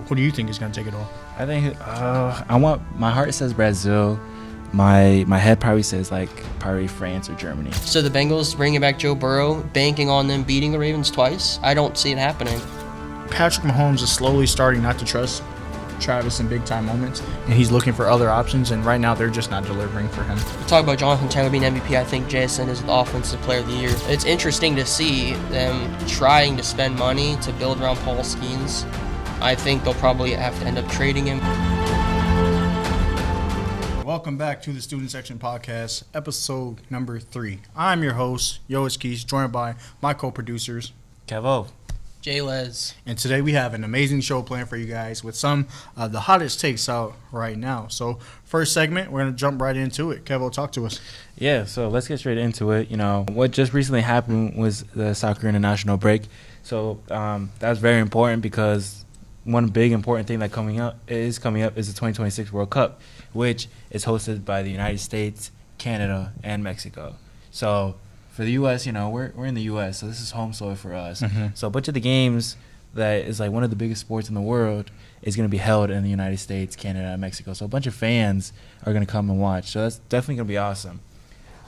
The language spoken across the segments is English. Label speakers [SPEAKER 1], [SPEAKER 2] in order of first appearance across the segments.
[SPEAKER 1] Who do you think is going to take it all?
[SPEAKER 2] I think my heart says Brazil. My head probably says probably France or Germany.
[SPEAKER 3] So the Bengals bringing back Joe Burrow, banking on them beating the Ravens twice. I don't see it happening.
[SPEAKER 1] Patrick Mahomes is slowly starting not to trust Travis in big-time moments, and he's looking for other options, and right now they're just not delivering for him.
[SPEAKER 3] Talk about Jonathan Taylor being MVP. I think JSN is the Offensive Player of the Year. It's interesting to see them trying to spend money to build around Paul Skeens. I think they'll probably have to end up trading him.
[SPEAKER 1] Welcome back to the Student Section Podcast, episode number 3. I'm your host, Yoish Keys, joined by my co-producers,
[SPEAKER 2] Kevo.
[SPEAKER 3] Jay Les.
[SPEAKER 1] And today we have an amazing show planned for you guys with some of the hottest takes out right now. So first segment, we're going to jump right into it. Kevo, talk to us.
[SPEAKER 2] Yeah, so let's get straight into it. You know, what just recently happened was the soccer international break. So that's very important because one big important thing that is coming up is the 2026 World Cup, which is hosted by the United States, Canada, and Mexico. So for the U.S., you know, we're in the U.S., so this is home soil for us. Mm-hmm. So a bunch of the games that is one of the biggest sports in the world is going to be held in the United States, Canada, and Mexico. So a bunch of fans are going to come and watch. So that's definitely going to be awesome.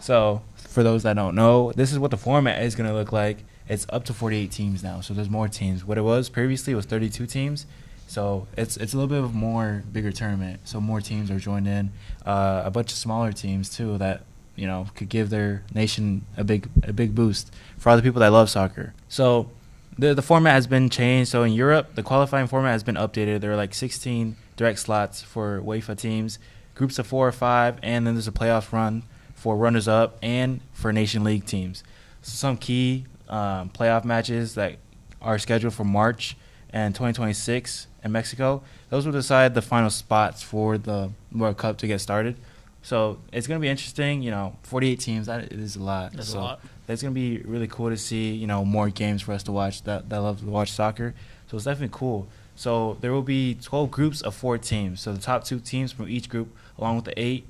[SPEAKER 2] So for those that don't know, this is what the format is going to look like. It's up to 48 teams now, so there's more teams. What it was previously was 32 teams. So it's a little bit of a bigger tournament. So more teams are joined in. A bunch of smaller teams too that, you know, could give their nation a big boost for all the people that love soccer. So the format has been changed. So in Europe, the qualifying format has been updated. There are 16 direct slots for UEFA teams, groups of 4 or 5, and then there's a playoff run for runners-up and for Nation League teams. So some key playoff matches that are scheduled for March and 2026 in Mexico. Those will decide the final spots for the World Cup to get started. So it's going to be interesting. You know, 48 teams, that is a lot.
[SPEAKER 1] That's a lot.
[SPEAKER 2] That's going to be really cool to see, you know, more games for us to watch that love to watch soccer. So it's definitely cool. So there will be 12 groups of 4 teams. So the top 2 teams from each group, along with 8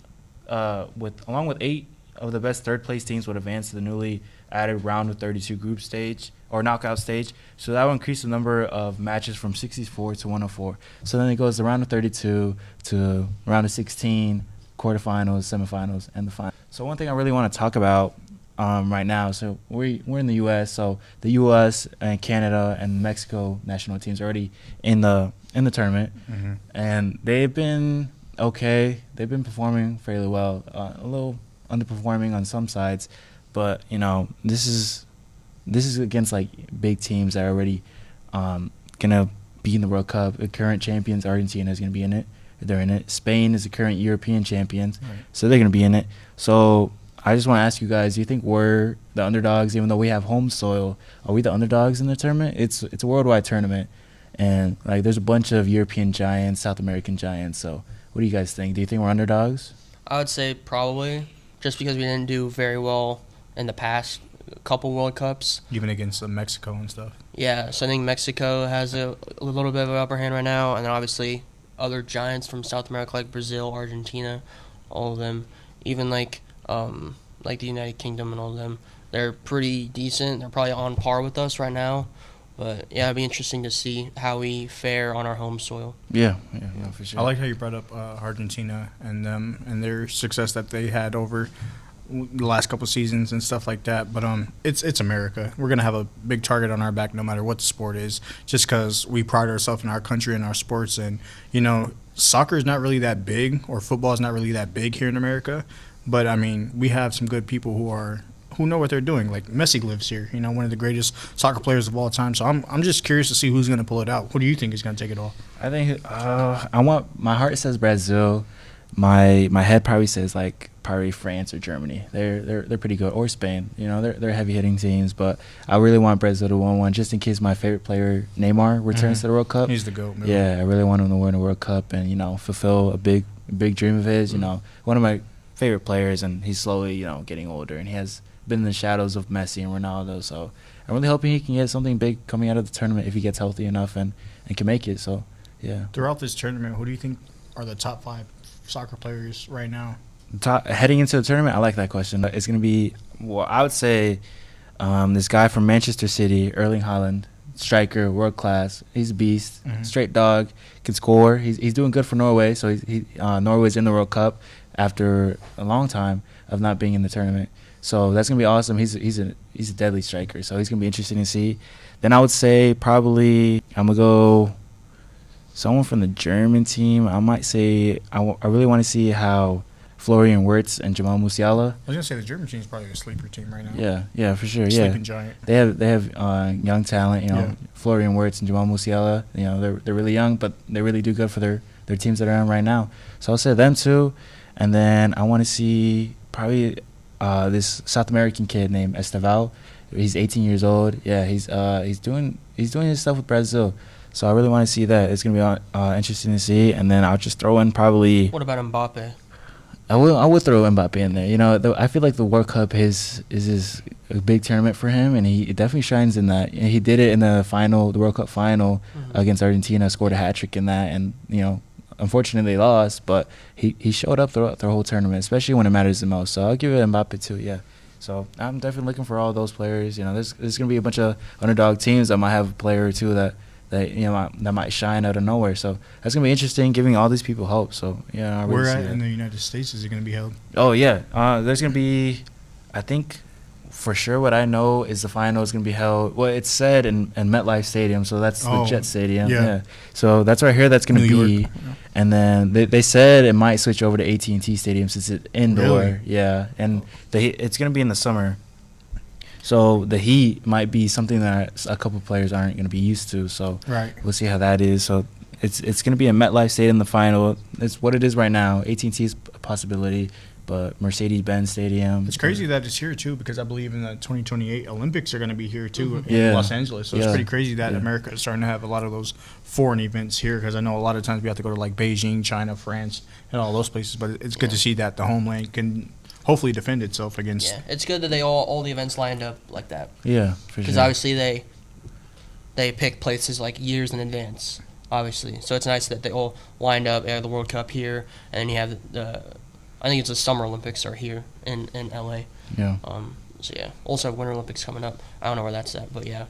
[SPEAKER 2] of the best third-place teams would advance to the newly added round of 32 group stage or knockout stage. So that will increase the number of matches from 64 to 104. So then it goes the round of 32 to round of 16, quarterfinals, semifinals, and the final. So one thing I really want to talk about right now, so we're in the U.S., so the U.S. and Canada and Mexico national teams are already in the tournament, mm-hmm. and they've been okay. They've been performing fairly well, a little underperforming on some sides, but you know this is against big teams that are already gonna be in the World Cup. The current champions, Argentina, is gonna be in it. They're in it. Spain is the current European champions, right. So they're gonna be in it. So I just want to ask you guys: do you think we're the underdogs, even though we have home soil? Are we the underdogs in the tournament? It's a worldwide tournament, and there's a bunch of European giants, South American giants. So what do you guys think? Do you think we're underdogs?
[SPEAKER 3] I would say probably, just because we didn't do very well in the past couple World Cups.
[SPEAKER 1] Even against Mexico and stuff.
[SPEAKER 3] Yeah, so I think Mexico has a little bit of an upper hand right now, and then obviously other giants from South America like Brazil, Argentina, all of them, even the United Kingdom and all of them, they're pretty decent. They're probably on par with us right now. But, yeah, it'd be interesting to see how we fare on our home soil.
[SPEAKER 2] Yeah, for sure.
[SPEAKER 1] I like how you brought up Argentina and them and their success that they had over the last couple seasons and stuff like that. But it's America. We're going to have a big target on our back no matter what the sport is, just because we pride ourselves in our country and our sports. And, you know, soccer is not really that big, or football is not really that big here in America. But, I mean, we have some good people who know what they're doing. Like Messi lives here, you know, one of the greatest soccer players of all time. So I'm just curious to see who's going to pull it out. Who do you think is going to take it all?
[SPEAKER 2] I think my heart says Brazil. My head probably says probably France or Germany. They're pretty good, or Spain. You know, they're heavy hitting teams. But I really want Brazil to win one, just in case my favorite player Neymar returns to the World Cup.
[SPEAKER 1] He's the GOAT. Really.
[SPEAKER 2] Yeah, I really want him to win a World Cup and, you know, fulfill a big dream of his. You know, one of my favorite players, and he's slowly, you know, getting older, and he has been in the shadows of Messi and Ronaldo. So I'm really hoping he can get something big coming out of the tournament if he gets healthy enough and can make it. So yeah.
[SPEAKER 1] Throughout this tournament, who do you think are the top 5 soccer players right now?
[SPEAKER 2] Heading into the tournament, I like that question. It's going to be, I would say this guy from Manchester City, Erling Haaland. striker, world class. He's a beast, straight dog, can score. He's doing good for Norway. So Norway's in the World Cup after a long time of not being in the tournament. So that's gonna be awesome. He's a deadly striker. So he's gonna be interesting to see. Then I would say probably I'm gonna go someone from the German team. I might say I really want to see how Florian Wirtz and Jamal Musiala.
[SPEAKER 1] I was gonna say the German team is probably a sleeper team right now.
[SPEAKER 2] Yeah, for sure.
[SPEAKER 1] Sleeping giant.
[SPEAKER 2] They have young talent.
[SPEAKER 1] Yeah.
[SPEAKER 2] Florian Wirtz and Jamal Musiala. They're really young, but they really do good for their teams that are on right now. So I'll say them two, and then I want to see probably this South American kid named Esteval. He's 18 years old. Yeah, he's doing his stuff with Brazil. So I really want to see that. It's gonna be interesting to see. And then I'll just throw in probably.
[SPEAKER 3] What about Mbappe?
[SPEAKER 2] I will throw Mbappe in there. I feel like the World Cup is a big tournament for him, and he definitely shines in that. He did it in the World Cup final against Argentina, scored a hat trick in that, and unfortunately they lost, but he showed up throughout the whole tournament, especially when it matters the most. So I'll give it Mbappe too. Yeah. So I'm definitely looking for all those players. There's gonna be a bunch of underdog teams that might have a player or two that might shine out of nowhere. So that's gonna be interesting, giving all these people hope. So I really
[SPEAKER 1] Where
[SPEAKER 2] see
[SPEAKER 1] at
[SPEAKER 2] that.
[SPEAKER 1] in the United States is it going to be held?
[SPEAKER 2] Oh yeah, there's gonna be, I think, for sure what I know is the final is gonna be held. Well, it's said in MetLife Stadium, so that's the Jet Stadium. Yeah. So that's where I hear that's gonna
[SPEAKER 1] New
[SPEAKER 2] be.
[SPEAKER 1] York.
[SPEAKER 2] And then they said it might switch over to AT&T Stadium since it's indoor.
[SPEAKER 1] Really?
[SPEAKER 2] Yeah, and it's gonna be in the summer. So the heat might be something that a couple players aren't going to be used to. So we'll see how that is. So it's going to be a MetLife Stadium in the final. It's what it is right now. AT&T is a possibility, but Mercedes-Benz Stadium.
[SPEAKER 1] It's crazy that it's here too, because I believe in the 2028 Olympics are going to be here too in Los Angeles. So it's pretty crazy that America is starting to have a lot of those foreign events here, because I know a lot of times we have to go to like Beijing, China, France, and all those places. But it's good to see that the homeland can hopefully defend itself against.
[SPEAKER 3] Yeah, it's good that they all the events lined up like that.
[SPEAKER 2] Yeah, for sure.
[SPEAKER 3] Because obviously they pick places like years in advance, obviously. So it's nice that they all lined up. They have the World Cup here, and you have I think it's the Summer Olympics are here in LA.
[SPEAKER 2] Yeah.
[SPEAKER 3] So yeah, also Winter Olympics coming up. I don't know where that's at, but yeah,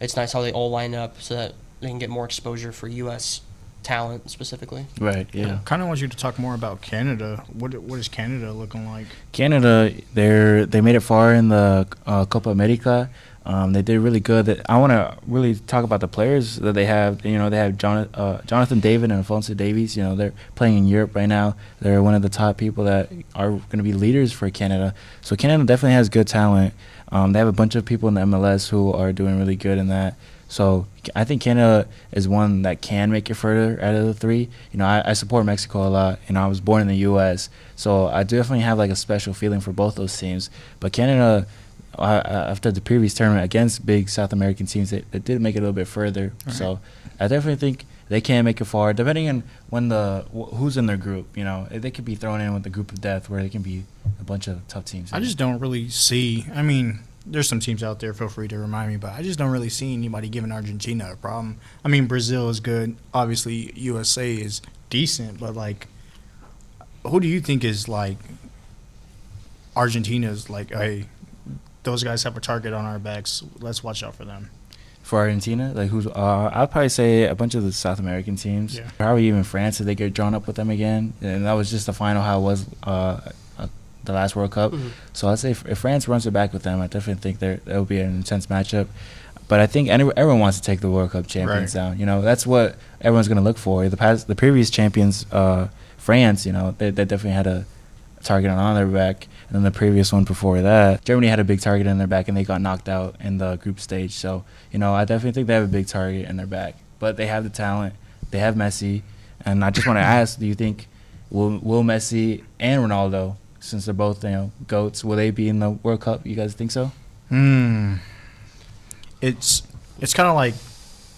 [SPEAKER 3] it's nice how they all line up so that they can get more exposure for U.S. talent specifically.
[SPEAKER 2] Right. Yeah.
[SPEAKER 1] Kind of want you to talk more about Canada. What is Canada looking like?
[SPEAKER 2] Canada, they made it far in the Copa America. They did really good. I want to really talk about the players that they have. They have Jonathan David and Alphonso Davies. They're playing in Europe right now. They're one of the top people that are going to be leaders for Canada. So Canada definitely has good talent. They have a bunch of people in the MLS who are doing really good in that. So I think Canada is one that can make it further out of the three. I support Mexico a lot. I was born in the U.S., so I definitely have like a special feeling for both those teams. But Canada, after the previous tournament against big South American teams, they did make it a little bit further. Right. So I definitely think they can make it far, depending on who's in their group. They could be thrown in with the group of death, where they can be a bunch of tough teams.
[SPEAKER 1] I just don't really see. I mean, there's some teams out there, feel free to remind me, but I just don't really see anybody giving Argentina a problem. I mean, Brazil is good. Obviously, USA is decent, but, like, who do you think is, like, Argentina's, like, hey, those guys have a target on our backs. Let's watch out for them.
[SPEAKER 2] For Argentina, like who's? I'd probably say a bunch of the South American teams. Yeah. Probably even France if they get drawn up with them again. And that was just the final how it was the last World Cup. Mm-hmm. So I'd say if France runs it back with them, I definitely think that will be an intense matchup. But I think everyone wants to take the World Cup champions down. That's what everyone's going to look for. The previous champions, France, they definitely had a target on their back. And then the previous one before that, Germany had a big target in their back, and they got knocked out in the group stage. So, I definitely think they have a big target in their back. But they have the talent. They have Messi. And I just want to ask, do you think will Messi and Ronaldo, since they're both, GOATs, will they be in the World Cup? You guys think so?
[SPEAKER 1] It's kind of like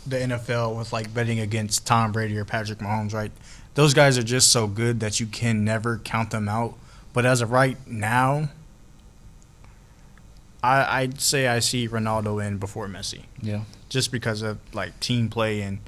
[SPEAKER 1] the NFL with, like, betting against Tom Brady or Patrick Mahomes, right? Those guys are just so good that you can never count them out. But as of right now, I'd say I see Ronaldo in before Messi.
[SPEAKER 2] Yeah.
[SPEAKER 1] Just because of, like, team play and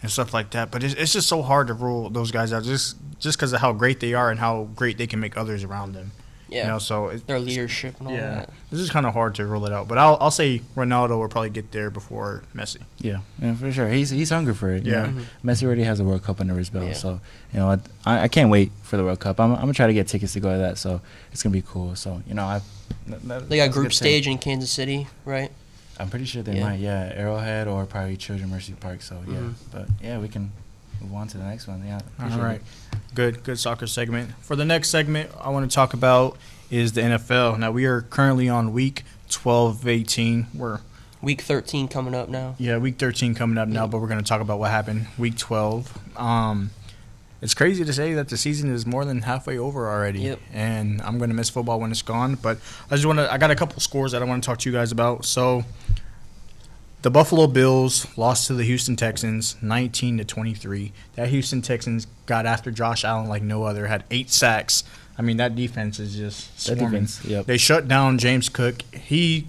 [SPEAKER 1] stuff like that. But it's just so hard to rule those guys out just because of how great they are and how great they can make others around them.
[SPEAKER 3] Yeah.
[SPEAKER 1] So
[SPEAKER 3] Their leadership and all that.
[SPEAKER 1] This is kind of hard to rule it out. But I'll say Ronaldo will probably get there before Messi.
[SPEAKER 2] Yeah, for sure. He's hungry for it.
[SPEAKER 1] Yeah.
[SPEAKER 2] Messi already has a World Cup under his belt,
[SPEAKER 3] Yeah.
[SPEAKER 2] so I can't wait for the World Cup. I'm gonna try to get tickets to go to that, so it's gonna be cool. So
[SPEAKER 3] They got group stage in Kansas City, right?
[SPEAKER 2] I'm pretty sure they might. Yeah, Arrowhead or probably Children's Mercy Park. So but we can move on to the next one. Yeah.
[SPEAKER 1] All right. Good soccer segment. For the next segment, I want to talk about is the NFL. Now, we are currently on week 12 of 18. We're
[SPEAKER 3] Week 13 coming up now.
[SPEAKER 1] Yeah, week 13 coming up now, but we're going to talk about what happened week 12. It's crazy to say that the season is more than halfway over already.
[SPEAKER 3] Yep.
[SPEAKER 1] And I'm going to miss football when it's gone. But I got a couple scores that I want to talk to you guys about. So, the Buffalo Bills lost to the Houston Texans 19-23. That Houston Texans got after Josh Allen like no other, had 8 sacks. I mean, that defense is just swarming. They shut down James Cook. He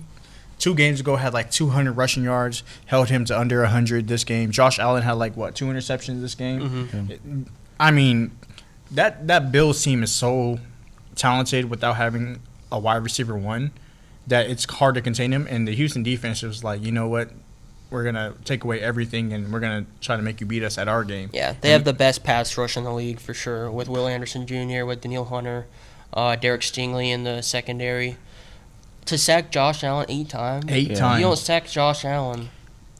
[SPEAKER 1] 2 games ago had like 200 rushing yards, held him to under 100 this game. Josh Allen had like 2 interceptions this game. I mean, that Bills team is so talented without having a wide receiver one that it's hard to contain him. And the Houston defense was like, you know what? We're going to take away everything, and we're going to try to make you beat us at our game.
[SPEAKER 3] Yeah, they have the best pass rush in the league for sure, with Will Anderson Jr., with Daniil Hunter, Derek Stingley in the secondary. To sack Josh Allen 8 times.
[SPEAKER 1] 8 times.
[SPEAKER 3] You don't sack Josh Allen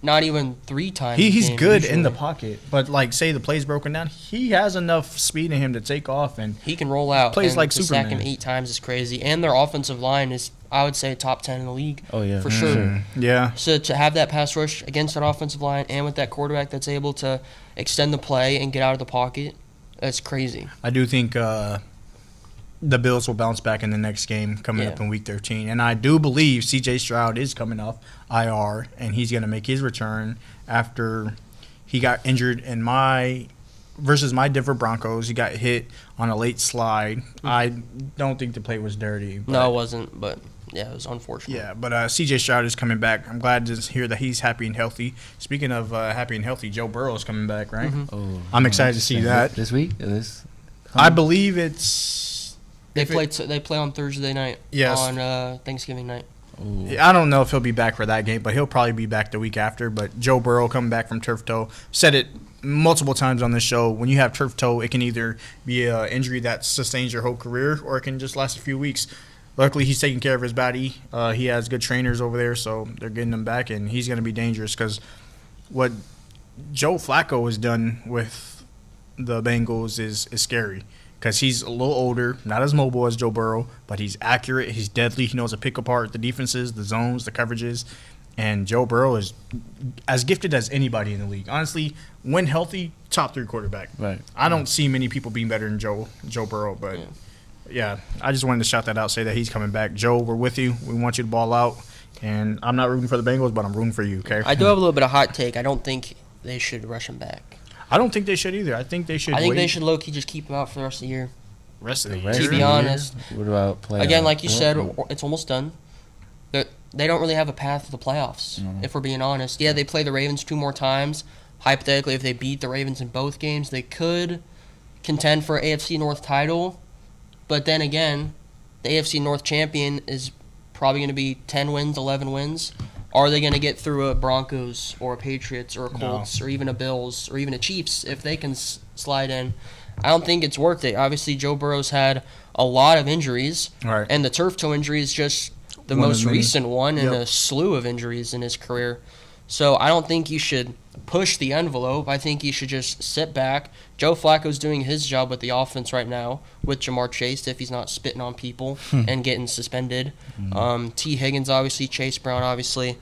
[SPEAKER 3] not even 3 times.
[SPEAKER 1] He's good
[SPEAKER 3] usually.
[SPEAKER 1] in the pocket, but say the play's broken down, he has enough speed in him to take off, and
[SPEAKER 3] he can roll out.
[SPEAKER 1] Plays
[SPEAKER 3] and
[SPEAKER 1] like
[SPEAKER 3] to
[SPEAKER 1] Superman.
[SPEAKER 3] sack him 8 times is crazy. And their offensive line is, I would say, top 10 in the league.
[SPEAKER 2] Oh, yeah.
[SPEAKER 3] For sure.
[SPEAKER 1] Yeah.
[SPEAKER 3] So to have that pass rush against that offensive line and with that quarterback that's able to extend the play and get out of the pocket, that's crazy.
[SPEAKER 1] I do think the Bills will bounce back in the next game coming up in Week 13. And I do believe C.J. Stroud is coming off IR, and he's going to make his return after he got injured in versus my Denver Broncos. He got hit on a late slide. I don't think the play was dirty.
[SPEAKER 3] No, it wasn't, but yeah, it was unfortunate.
[SPEAKER 1] Yeah, but C.J. Stroud is coming back. I'm glad to hear that he's happy and healthy. Speaking of happy and healthy, Joe Burrow is coming back, right?
[SPEAKER 2] Oh,
[SPEAKER 1] I'm excited to see that.
[SPEAKER 2] This week?
[SPEAKER 1] I believe it's...
[SPEAKER 3] They play on Thursday night.
[SPEAKER 1] Yes.
[SPEAKER 3] On Thanksgiving night.
[SPEAKER 2] Ooh.
[SPEAKER 1] I don't know if he'll be back for that game, but he'll probably be back the week after. But Joe Burrow coming back from turf toe. Said it multiple times on this show. When you have turf toe, it can either be an injury that sustains your whole career, or it can just last a few weeks. Luckily, he's taking care of his body. He has good trainers over there, so they're getting him back, and he's going to be dangerous because what Joe Flacco has done with the Bengals is scary. Because he's a little older, not as mobile as Joe Burrow, but he's accurate, he's deadly, he knows to pick apart the defenses, the zones, the coverages, and Joe Burrow is as gifted as anybody in the league. Honestly, when healthy, top 3 quarterback.
[SPEAKER 2] Right.
[SPEAKER 1] I don't see many people being better than Joe Burrow, but yeah, I just wanted to shout that out, say that he's coming back. Joe, we're with you. We want you to ball out, and I'm not rooting for the Bengals, but I'm rooting for you, okay?
[SPEAKER 3] I do have a little bit of hot take. I don't think they should rush him back.
[SPEAKER 1] I don't think they should either. I think they should
[SPEAKER 3] they should low-key just keep him out for the rest of the year.
[SPEAKER 1] Rest of the
[SPEAKER 2] The
[SPEAKER 1] year.
[SPEAKER 2] rest
[SPEAKER 3] To
[SPEAKER 2] of
[SPEAKER 3] be
[SPEAKER 2] the
[SPEAKER 3] honest.
[SPEAKER 2] year? What about playoffs?
[SPEAKER 3] Again, like you said, it's almost done. They don't really have a path to the playoffs, if we're being honest. Yeah, they play the Ravens 2 more times. Hypothetically, if they beat the Ravens in both games, they could contend for an AFC North title. But then again, the AFC North champion is probably going to be 10 wins, 11 wins. Are they going to get through a Broncos or a Patriots or a Colts or even a Bills or even a Chiefs if they can slide in? I don't think it's worth it. Obviously, Joe Burrow's had a lot of injuries,
[SPEAKER 1] Right.
[SPEAKER 3] and the turf toe injury is just the
[SPEAKER 1] One of
[SPEAKER 3] most
[SPEAKER 1] many.
[SPEAKER 3] recent one in a slew of injuries in his career. So I don't think you should push the envelope. I think you should just sit back. Joe Flacco's doing his job with the offense right now with Jamar Chase if he's not spitting on people and getting suspended. T. Higgins, obviously. Chase Brown, obviously.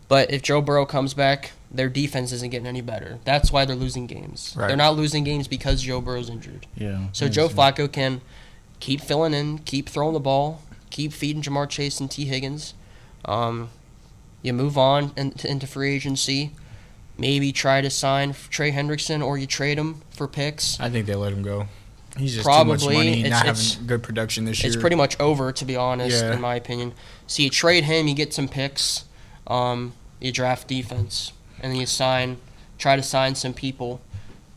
[SPEAKER 3] But if Joe Burrow comes back, their defense isn't getting any better. That's why they're losing games.
[SPEAKER 1] Right.
[SPEAKER 3] They're not losing games because Joe Burrow's injured.
[SPEAKER 2] Yeah.
[SPEAKER 3] So Joe Flacco can keep filling in, keep throwing the ball, keep feeding Jamar Chase and T. Higgins. You move on into free agency. Maybe try to sign Trey Hendrickson, or you trade him for picks.
[SPEAKER 1] I think they let him go. He's just
[SPEAKER 3] Probably.
[SPEAKER 1] too much money, not
[SPEAKER 3] It's-
[SPEAKER 1] having good production this year.
[SPEAKER 3] It's pretty much over, to be honest,
[SPEAKER 1] Yeah.
[SPEAKER 3] in my opinion. So you trade him, you get some picks, you draft defense, and then you try to sign some people.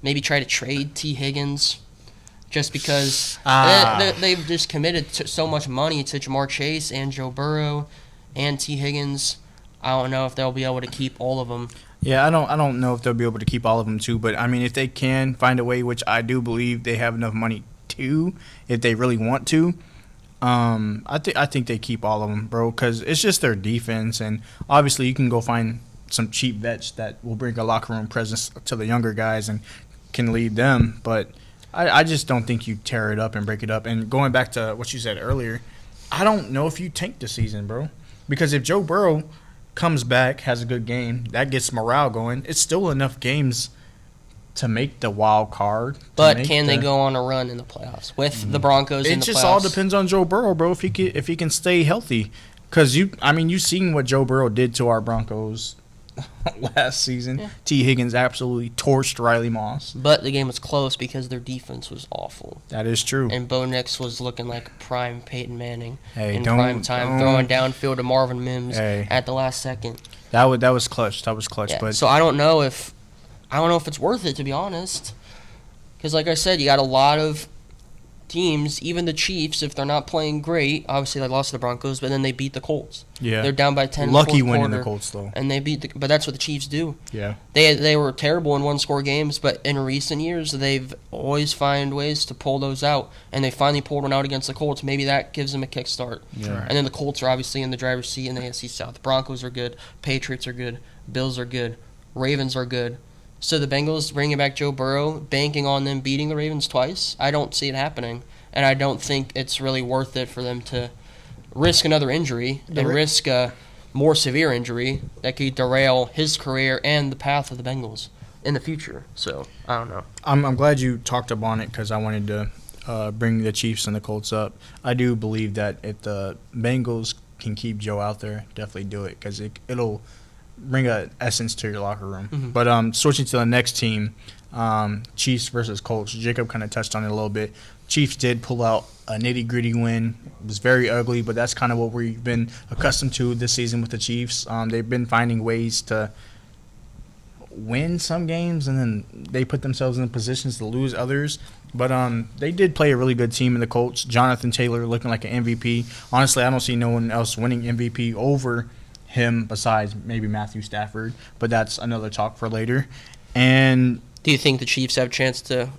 [SPEAKER 3] Maybe try to trade T. Higgins. just because they've just committed so much money to Jamar Chase and Joe Burrow and T. Higgins. I don't know if they'll be able to keep all of them.
[SPEAKER 1] Yeah, I don't know if they'll be able to keep all of them too, but I mean, if they can find a way, which I do believe they have enough money to, if they really want to, I think they keep all of them, bro, because it's just their defense, and obviously you can go find some cheap vets that will bring a locker room presence to the younger guys and can lead them, but I just don't think you tear it up and break it up. And going back to what you said earlier, I don't know if you tank the season, bro, because if Joe Burrow comes back, has a good game, that gets morale going. It's still enough games to make the wild card.
[SPEAKER 3] But can they go on a run in the playoffs with the Broncos in the playoffs? It
[SPEAKER 1] just all depends on Joe Burrow, bro, if he can stay healthy. Because you've seen what Joe Burrow did to our Broncos last season. Yeah. T. Higgins absolutely torched Riley Moss.
[SPEAKER 3] But the game was close because their defense was awful.
[SPEAKER 1] That is true.
[SPEAKER 3] And Bo Nix was looking like prime Peyton Manning in prime time, throwing downfield to Marvin Mims at the last second.
[SPEAKER 1] That was clutch.
[SPEAKER 3] Yeah.
[SPEAKER 1] But
[SPEAKER 3] so I don't know if it's worth it, to be honest. Because like I said, you got a lot of teams, even the Chiefs, if they're not playing great, obviously they lost to the Broncos, but then they beat the Colts.
[SPEAKER 1] Yeah.
[SPEAKER 3] They're down by 10
[SPEAKER 1] Lucky
[SPEAKER 3] fourth
[SPEAKER 1] winning
[SPEAKER 3] quarter,
[SPEAKER 1] the Colts, though.
[SPEAKER 3] And they but that's what the Chiefs do.
[SPEAKER 1] Yeah.
[SPEAKER 3] They were terrible in one-score games, but in recent years, they've always found ways to pull those out, and they finally pulled one out against the Colts. Maybe that gives them a kickstart.
[SPEAKER 1] Yeah.
[SPEAKER 3] And then the Colts are obviously in the driver's seat in the AFC South. The Broncos are good. Patriots are good. Bills are good. Ravens are good. So the Bengals bringing back Joe Burrow, banking on them beating the Ravens twice, I don't see it happening. And I don't think it's really worth it for them to risk another injury and risk a more severe injury that could derail his career and the path of the Bengals in the future. So, I don't know.
[SPEAKER 1] I'm glad you talked up on it because I wanted to bring the Chiefs and the Colts up. I do believe that if the Bengals can keep Joe out there, definitely do it because it'll bring an essence to your locker room.
[SPEAKER 3] Mm-hmm.
[SPEAKER 1] But switching to the next team, Chiefs versus Colts. Jacob kind of touched on it a little bit. Chiefs did pull out a nitty-gritty win. It was very ugly, but that's kind of what we've been accustomed to this season with the Chiefs. They've been finding ways to win some games, and then they put themselves in positions to lose others. But they did play a really good team in the Colts. Jonathan Taylor looking like an MVP. Honestly, I don't see no one else winning MVP over him besides maybe Matthew Stafford, but that's another talk for later. And
[SPEAKER 3] do you think the Chiefs have a chance to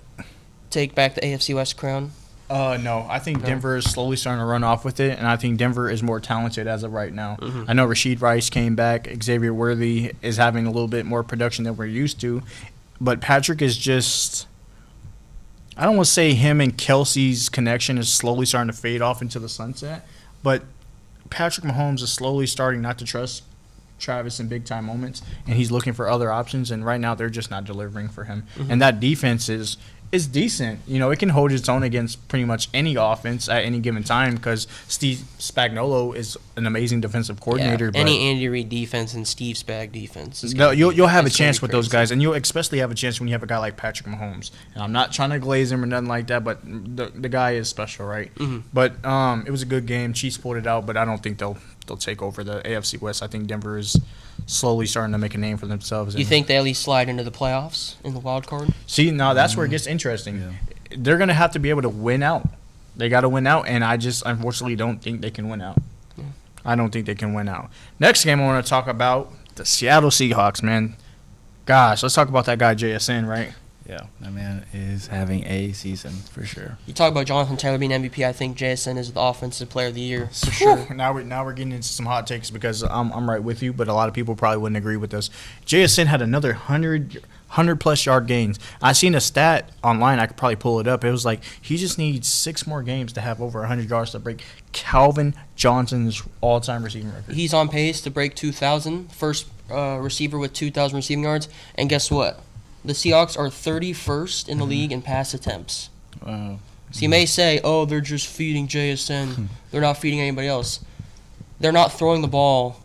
[SPEAKER 3] take back the AFC West crown?
[SPEAKER 1] No. I think Denver is slowly starting to run off with it, and I think Denver is more talented as of right now.
[SPEAKER 3] Mm-hmm.
[SPEAKER 1] I know Rashid Rice came back. Xavier Worthy is having a little bit more production than we're used to, but Patrick is just – I don't want to say him and Kelsey's connection is slowly starting to fade off into the sunset, but Patrick Mahomes is slowly starting not to trust Travis in big-time moments, and he's looking for other options, and right now they're just not delivering for him. Mm-hmm. And that defense is decent. You know, it can hold its own against pretty much any offense at any given time because Steve Spagnuolo is an amazing defensive coordinator.
[SPEAKER 3] Yeah,
[SPEAKER 1] but
[SPEAKER 3] any Andy Reid defense and Steve Spag defense.
[SPEAKER 1] You'll have a chance with those guys, and you'll especially have a chance when you have a guy like Patrick Mahomes. And I'm not trying to glaze him or nothing like that, but the guy is special, right?
[SPEAKER 3] Mm-hmm.
[SPEAKER 1] But it was a good game. Chiefs pulled it out, but I don't think they'll take over the AFC West. I think Denver is slowly starting to make a name for themselves.
[SPEAKER 3] You think they at least slide into the playoffs in the wild card?
[SPEAKER 1] See, now that's where it gets interesting. Yeah. They're going to have to be able to win out. They got to win out, and I just unfortunately don't think they can win out. Yeah. I don't think they can win out. Next game I want to talk about, the Seattle Seahawks, man. Gosh, let's talk about that guy JSN, right?
[SPEAKER 2] Yeah, that man is having a season for sure.
[SPEAKER 3] You talk about Jonathan Taylor being MVP. I think JSN is the offensive player of the year for sure.
[SPEAKER 1] Now we're getting into some hot takes because I'm right with you, but a lot of people probably wouldn't agree with us. JSN had another 100-plus yard gains. I seen a stat online. I could probably pull it up. It was like he just needs 6 more games to have over 100 yards to break Calvin Johnson's all-time receiving record.
[SPEAKER 3] He's on pace to break 2,000, first receiver with 2,000 receiving yards. And guess what? The Seahawks are 31st in the league in pass attempts.
[SPEAKER 2] Wow.
[SPEAKER 3] So you may say, oh, they're just feeding JSN. They're not feeding anybody else. They're not throwing the ball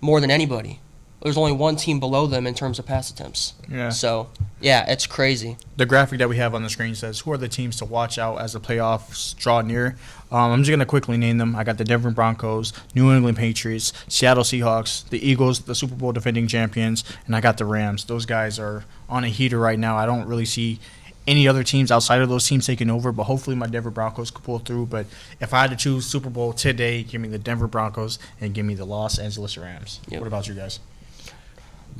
[SPEAKER 3] more than anybody. There's only one team below them in terms of pass attempts.
[SPEAKER 1] Yeah.
[SPEAKER 3] So, yeah, it's crazy.
[SPEAKER 1] The graphic that we have on the screen says, who are the teams to watch out as the playoffs draw near? I'm just going to quickly name them. I got the Denver Broncos, New England Patriots, Seattle Seahawks, the Eagles, the Super Bowl defending champions, and I got the Rams. Those guys are on a heater right now. I don't really see any other teams outside of those teams taking over, but hopefully my Denver Broncos could pull through. But if I had to choose Super Bowl today, give me the Denver Broncos and give me the Los Angeles Rams.
[SPEAKER 3] Yep.
[SPEAKER 1] What about you guys?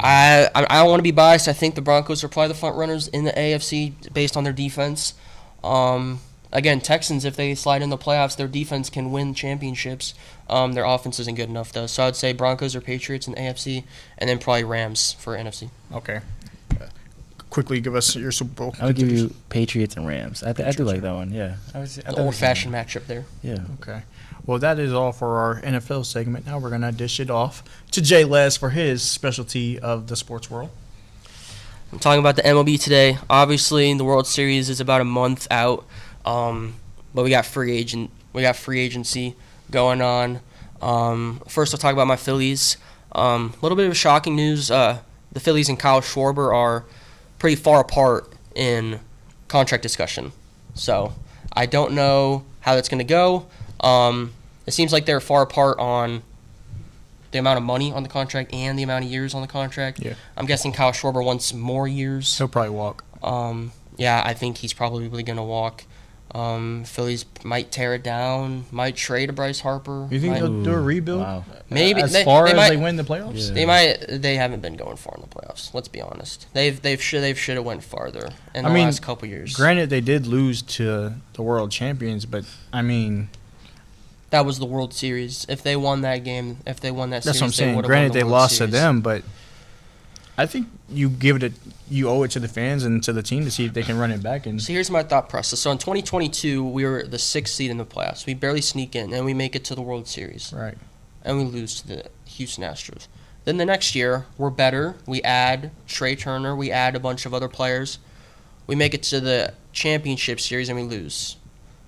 [SPEAKER 3] I don't want to be biased. I think the Broncos are probably the front runners in the AFC based on their defense. Again, Texans, if they slide in the playoffs, their defense can win championships. Their offense isn't good enough, though. So I'd say Broncos or Patriots in the AFC, and then probably Rams for NFC.
[SPEAKER 1] Okay. Quickly give us your Super Bowl.
[SPEAKER 2] I would give you Patriots and Rams. I do like that one. Yeah,
[SPEAKER 3] Old-fashioned matchup there.
[SPEAKER 2] Yeah.
[SPEAKER 1] Okay. Well, that is all for our NFL segment. Now we're going to dish it off to Jay Les for his specialty of the sports world.
[SPEAKER 3] I'm talking about the MLB today. Obviously, the World Series is about a month out, but we got free agency going on. First, I'll talk about my Phillies. A little bit of shocking news. The Phillies and Kyle Schwarber are pretty far apart in contract discussion. So I don't know how that's going to go. It seems like they're far apart on the amount of money on the contract and the amount of years on the contract.
[SPEAKER 1] Yeah.
[SPEAKER 3] I'm guessing Kyle Schwarber wants more years.
[SPEAKER 1] He'll probably walk.
[SPEAKER 3] Yeah, I think he's probably going to walk. Phillies might tear it down, might trade a Bryce Harper.
[SPEAKER 1] You think they'll do a rebuild?
[SPEAKER 2] Wow.
[SPEAKER 3] Maybe
[SPEAKER 1] as far as they win the playoffs?
[SPEAKER 2] Yeah.
[SPEAKER 3] They haven't been going far in the playoffs. Let's be honest. They should have went farther in the last couple years.
[SPEAKER 1] Granted, they did lose to the world champions, but I mean,
[SPEAKER 3] that was the World Series. If they won that game,
[SPEAKER 1] that's
[SPEAKER 3] series,
[SPEAKER 1] what I'm
[SPEAKER 3] they
[SPEAKER 1] saying.
[SPEAKER 3] would have
[SPEAKER 1] Granted,
[SPEAKER 3] won the
[SPEAKER 1] they
[SPEAKER 3] World
[SPEAKER 1] lost
[SPEAKER 3] Series.
[SPEAKER 1] to them, but I think you owe it to the fans and to the team to see if they can run it back. And
[SPEAKER 3] So here's my thought process. So in 2022, we were the 6th seed in the playoffs. We barely sneak in, and we make it to the World Series.
[SPEAKER 1] right,
[SPEAKER 3] And we lose to the Houston Astros. Then the next year, we're better. We add Trey Turner. We add a bunch of other players. We make it to the championship series, and we lose.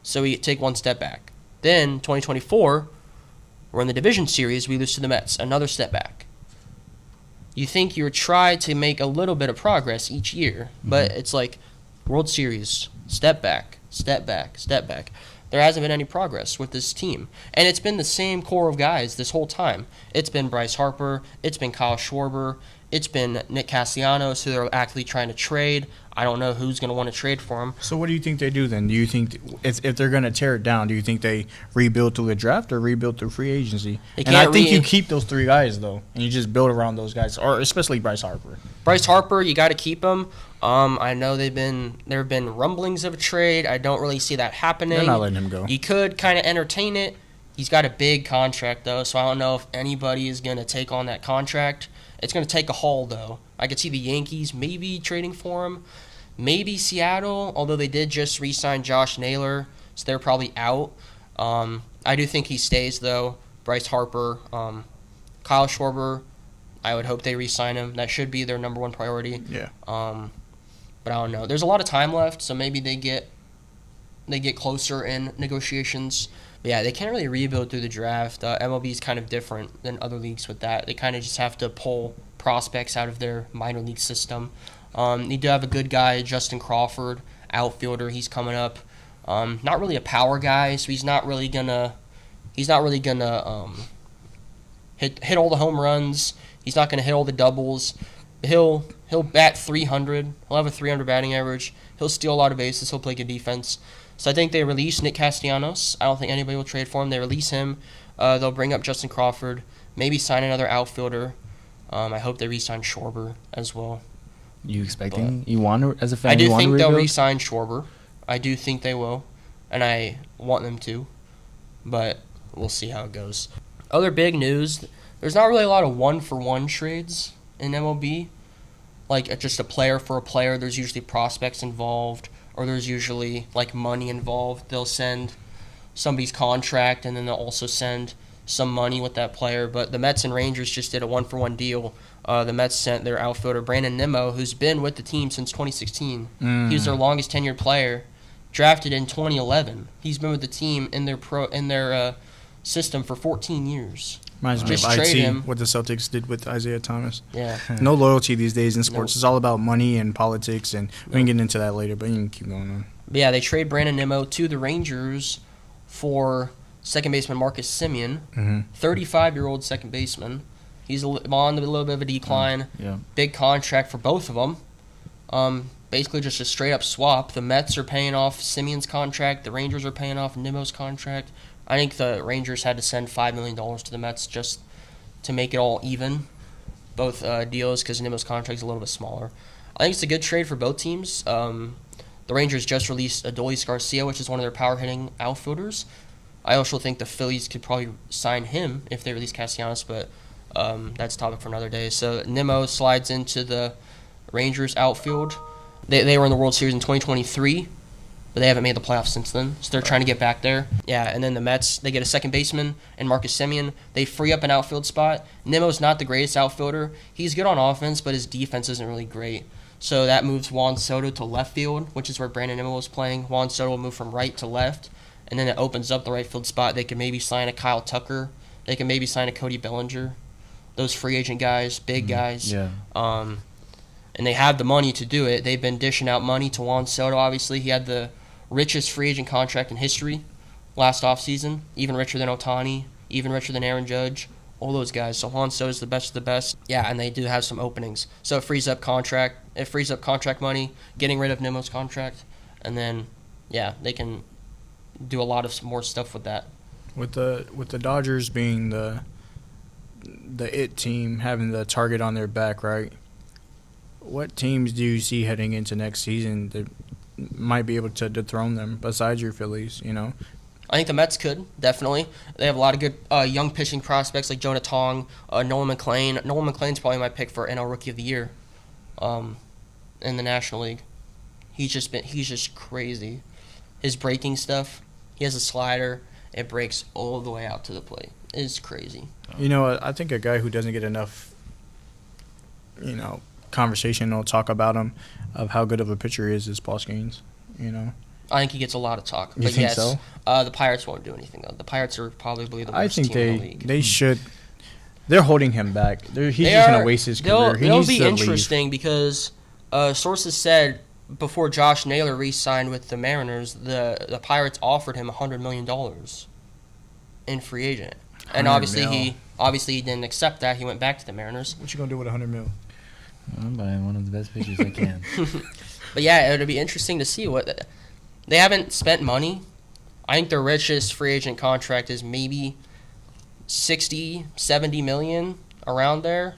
[SPEAKER 3] So we take one step back. Then 2024, we're in the division series. We lose to the Mets. Another step back. You think you would try to make a little bit of progress each year, but it's like World Series, step back, step back, step back. There hasn't been any progress with this team. And it's been the same core of guys this whole time. It's been Bryce Harper. It's been Kyle Schwarber. It's been Nick Castellanos, who they're actively trying to trade. I don't know who's going to want to trade for him.
[SPEAKER 1] So what do you think they do then? Do you think if they're going to tear it down, do you think they rebuild through the draft or rebuild through free agency? And I think you keep those three guys, though, and you just build around those guys, or especially Bryce Harper.
[SPEAKER 3] Bryce Harper, you got to keep him. I know there have been rumblings of a trade. I don't really see that happening.
[SPEAKER 1] They're not letting him go.
[SPEAKER 3] You could kind of entertain it. He's got a big contract, though, so I don't know if anybody is going to take on that contract. It's going to take a haul, though. I could see the Yankees maybe trading for him. Maybe Seattle, although they did just re-sign Josh Naylor, so they're probably out. I do think he stays, though. Bryce Harper, Kyle Schwarber, I would hope they re-sign him. That should be their number one priority.
[SPEAKER 1] Yeah.
[SPEAKER 3] But I don't know. There's a lot of time left, so maybe they get closer in negotiations. But yeah, they can't really rebuild through the draft. MLB is kind of different than other leagues with that. They kind of just have to pull prospects out of their minor league system. You do have a good guy, Justin Crawford, outfielder. He's coming up. Not really a power guy, so he's not really gonna hit all the home runs. He's not gonna hit all the doubles. He'll bat 300. He'll have a 300 batting average. He'll steal a lot of bases. He'll play good defense. So I think they release Nick Castellanos. I don't think anybody will trade for him. They release him. They'll bring up Justin Crawford. Maybe sign another outfielder. I hope they re-sign Schwarber as well.
[SPEAKER 2] You expecting? You want to, as a fan?
[SPEAKER 3] I do
[SPEAKER 2] you want
[SPEAKER 3] think
[SPEAKER 2] to
[SPEAKER 3] they'll
[SPEAKER 2] rebuild?
[SPEAKER 3] re-sign Schwarber. I do think they will, and I want them to, but we'll see how it goes. Other big news, there's not really a lot of one-for-one trades in MLB. Like just a player for a player, there's usually prospects involved, or there's usually like money involved. They'll send somebody's contract, and then they'll also send some money with that player. But the Mets and Rangers just did a one-for-one deal. The Mets sent their outfielder Brandon Nimmo, who's been with the team since 2016. He was their longest tenured player, drafted in 2011. He's been with the team in their system for 14 years.
[SPEAKER 1] Reminds me
[SPEAKER 3] Just
[SPEAKER 1] of
[SPEAKER 3] trade
[SPEAKER 1] IT,
[SPEAKER 3] him.
[SPEAKER 1] what the Celtics did with Isaiah Thomas.
[SPEAKER 3] Yeah.
[SPEAKER 1] No loyalty these days in sports.
[SPEAKER 3] Nope.
[SPEAKER 1] It's all about money and politics, and we can get into that later, but you can keep going on.
[SPEAKER 3] But yeah, they trade Brandon Nimmo to the Rangers for second baseman Marcus Semien, 35-year-old second baseman. He's on a little bit of a decline.
[SPEAKER 2] Yeah.
[SPEAKER 3] Big contract for both of them. basically just a straight up swap. The Mets are paying off Simeon's contract. The Rangers are paying off Nimmo's contract. I think the Rangers had to send $5 million to the Mets just to make it all even, both deals, because Nimmo's contract is a little bit smaller. I think it's a good trade for both teams. The Rangers just released Adolis Garcia, which is one of their power-hitting outfielders. I also think the Phillies could probably sign him if they release Castellanos, but that's a topic for another day. So Nimmo slides into the Rangers outfield. They were in the World Series in 2023, but they haven't made the playoffs since then, so they're trying to get back there. Yeah, and then the Mets, they get a second baseman and Marcus Semien. They free up an outfield spot. Nimmo's not the greatest outfielder. He's good on offense, but his defense isn't really great. So that moves Juan Soto to left field, which is where Brandon Nimmo was playing. Juan Soto will move from right to left, and then it opens up the right field spot. They can maybe sign a Kyle Tucker. They can maybe sign a Cody Bellinger. Those free agent guys, big guys.
[SPEAKER 2] Yeah.
[SPEAKER 3] And they have the money to do it. They've been dishing out money to Juan Soto, obviously. He had the richest free agent contract in history last offseason, even richer than Ohtani, even richer than Aaron Judge, all those guys. So Juan Soto's the best of the best. Yeah, and they do have some openings. So it frees up contract money, getting rid of Nimmo's contract, and then, yeah, they can do a lot of more stuff with that.
[SPEAKER 1] With the Dodgers being the it team, having the target on their back, right? What teams do you see heading into next season that might be able to dethrone them besides your Phillies, you know?
[SPEAKER 3] I think the Mets could, definitely. They have a lot of good young pitching prospects like Jonah Tong, Nolan McLean. Nolan McLean's probably my pick for NL Rookie of the Year in the National League. He's just crazy. His breaking stuff, he has a slider, it breaks all the way out to the plate. It's crazy.
[SPEAKER 1] You know, I think a guy who doesn't get enough, you know, conversation or talk about him of how good of a pitcher he is Paul Skeens, you know.
[SPEAKER 3] I think he gets a lot of talk.
[SPEAKER 1] You think so?
[SPEAKER 3] The Pirates won't do anything, though. The Pirates are probably the worst team in the league.
[SPEAKER 1] They should. They're holding him back. He's just going to waste his career.
[SPEAKER 3] It'll be interesting because sources said before Josh Naylor re-signed with the Mariners, the Pirates offered him $100 million in free agent. And obviously he didn't accept that. He went back to the Mariners.
[SPEAKER 1] What you going to do with $100 million?
[SPEAKER 2] I'm buying one of the best pitchers I can.
[SPEAKER 3] But yeah, it'll be interesting to see what they haven't spent money. I think their richest free agent contract is maybe 60, 70 million, around there.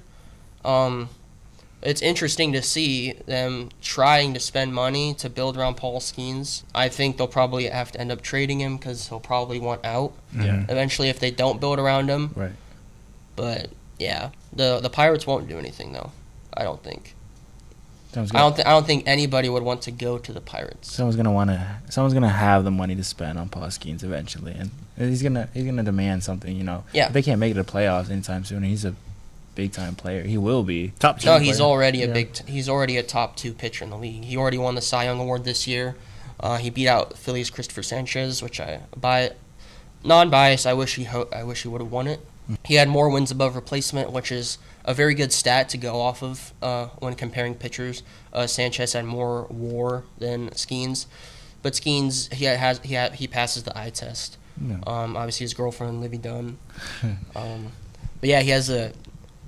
[SPEAKER 3] It's interesting to see them trying to spend money to build around Paul Skeens. I think they'll probably have to end up trading him because he'll probably want out eventually if they don't build around him.
[SPEAKER 2] Right.
[SPEAKER 3] But yeah, the Pirates won't do anything though. I don't think. I don't think anybody would want to go to the Pirates.
[SPEAKER 2] Someone's gonna have the money to spend on Paul Skeens eventually, and he's gonna demand something. You know.
[SPEAKER 3] Yeah.
[SPEAKER 2] If they can't make it to the playoffs anytime soon, he's a big time player. He will be
[SPEAKER 1] top 2.
[SPEAKER 3] No, he's already he's already a top 2 pitcher in the league. He already won the Cy Young Award this year. He beat out Phillies' Christopher Sanchez, which non-biased. I wish he would have won it. He had more wins above replacement, which is a very good stat to go off of when comparing pitchers. Sanchez had more WAR than Skeens, but Skeens he passes the eye test.
[SPEAKER 2] No.
[SPEAKER 3] Obviously, his girlfriend Livy Dunn. But yeah, he has a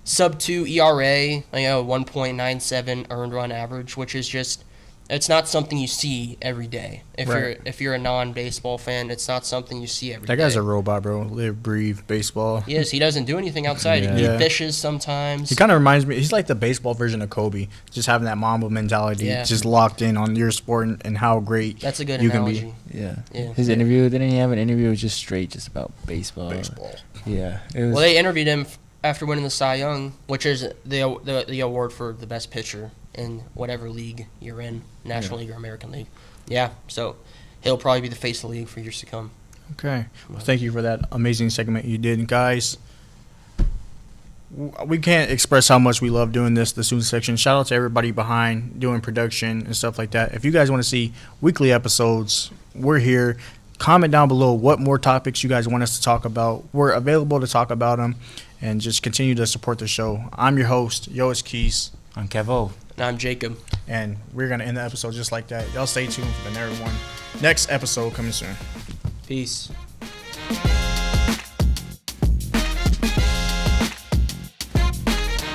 [SPEAKER 3] sub-2 ERA, 1.97 earned run average, which is just. It's not something you see every day. If you're a non-baseball fan, it's not something you see every day.
[SPEAKER 1] That guy's a robot, bro. Live, breathe, baseball.
[SPEAKER 3] He is. He doesn't do anything outside. He fishes sometimes.
[SPEAKER 1] He kind of reminds me. He's like the baseball version of Kobe, just having that Mamba mentality, just locked in on your sport and how great
[SPEAKER 3] That's a good
[SPEAKER 1] you
[SPEAKER 3] analogy.
[SPEAKER 1] can be.
[SPEAKER 2] Yeah. His interview, didn't he have an interview just about baseball? Yeah.
[SPEAKER 3] Well, they interviewed him after winning the Cy Young, which is the award for the best pitcher in whatever league you're in, National League or American League. Yeah, so he'll probably be the face of the league for years to come.
[SPEAKER 1] Okay. Well, thank you for that amazing segment you did. Guys, we can't express how much we love doing this, the student section. Shout out to everybody behind doing production and stuff like that. If you guys want to see weekly episodes, we're here. Comment down below what more topics you guys want us to talk about. We're available to talk about them, and just continue to support the show. I'm your host, Yois Keys.
[SPEAKER 2] I'm Kevo.
[SPEAKER 3] And I'm Jacob.
[SPEAKER 1] And we're going to end the episode just like that. Y'all stay tuned for the next one. Next episode coming soon.
[SPEAKER 3] Peace.